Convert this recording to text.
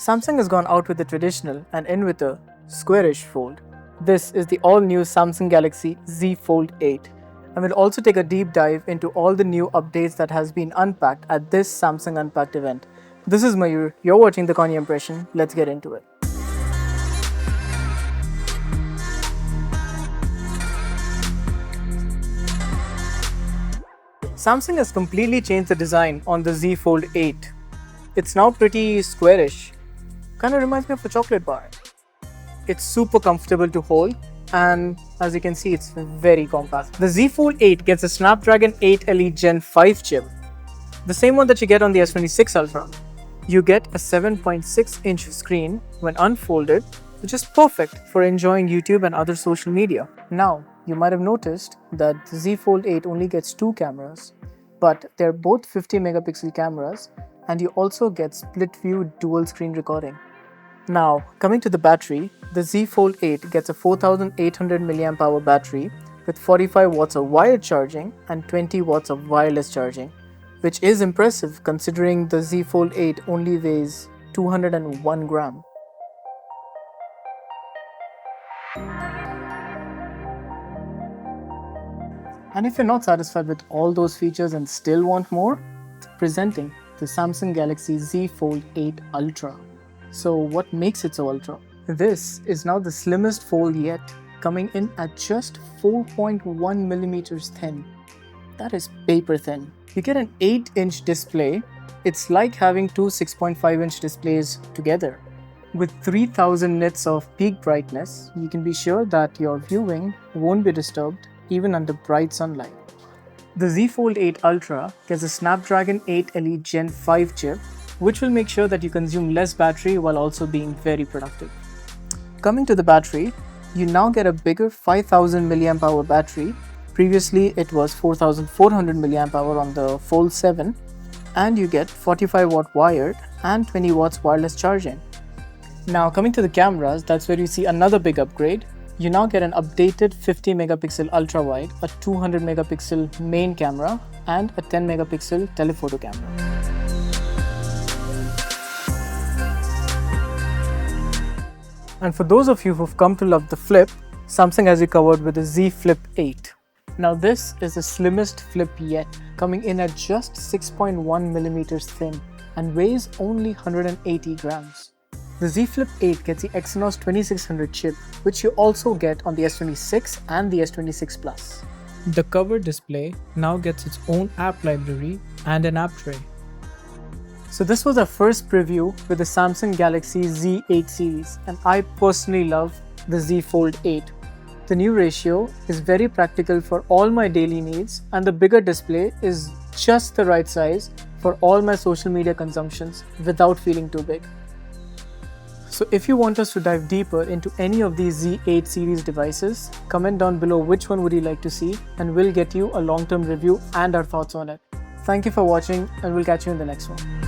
Samsung has gone out with the traditional and in with a squarish fold. This is the all-new Samsung Galaxy Z Fold 8. And we'll also take a deep dive into all the new updates that has been unpacked at this Samsung Unpacked event. This is Mayur, you're watching the Cornea Impression, let's get into it. Samsung has completely changed the design on the Z Fold 8. It's now pretty squarish. Kinda reminds me of a chocolate bar. It's super comfortable to hold and as you can see it's very compact. The Z Fold 8 gets a Snapdragon 8 Elite Gen 5 chip. The same one that you get on the S26 Ultra. You get a 7.6-inch screen when unfolded, which is perfect for enjoying YouTube and other social media. Now, you might have noticed that the Z Fold 8 only gets two cameras, but they're both 50 megapixel cameras and you also get split view dual screen recording. Now, coming to the battery, the Z Fold 8 gets a 4800 mAh battery with 45 watts of wired charging and 20 watts of wireless charging, which is impressive considering the Z Fold 8 only weighs 201 grams. And if you're not satisfied with all those features and still want more, presenting the Samsung Galaxy Z Fold 8 Ultra. So what makes it so ultra? This is now the slimmest fold yet, coming in at just 4.1 millimeters thin. That is paper thin. You get an 8-inch display. It's like having two 6.5-inch displays together. With 3000 nits of peak brightness, you can be sure that your viewing won't be disturbed even under bright sunlight. The Z Fold 8 Ultra gets a Snapdragon 8 Elite Gen 5 chip, which will make sure that you consume less battery while also being very productive. Coming to the battery, you now get a bigger 5000 mAh battery. Previously, it was 4400 mAh on the Fold 7, and you get 45 watt wired and 20 watts wireless charging. Now, coming to the cameras, that's where you see another big upgrade. You now get an updated 50 megapixel ultra wide, a 200 megapixel main camera, and a 10 megapixel telephoto camera. And for those of you who've come to love the flip, Samsung has you covered with the Z Flip 8. Now this is the slimmest flip yet, coming in at just 6.1 millimeters thin and weighs only 180 grams. The Z Flip 8 gets the Exynos 2600 chip, which you also get on the S26 and the S26 Plus. The covered display now gets its own app library and an app tray. So this was our first preview with the Samsung Galaxy Z8 series, and I personally love the Z Fold 8. The new ratio is very practical for all my daily needs, and the bigger display is just the right size for all my social media consumptions without feeling too big. So if you want us to dive deeper into any of these Z8 series devices, comment down below which one would you like to see, and we'll get you a long-term review and our thoughts on it. Thank you for watching, and we'll catch you in the next one.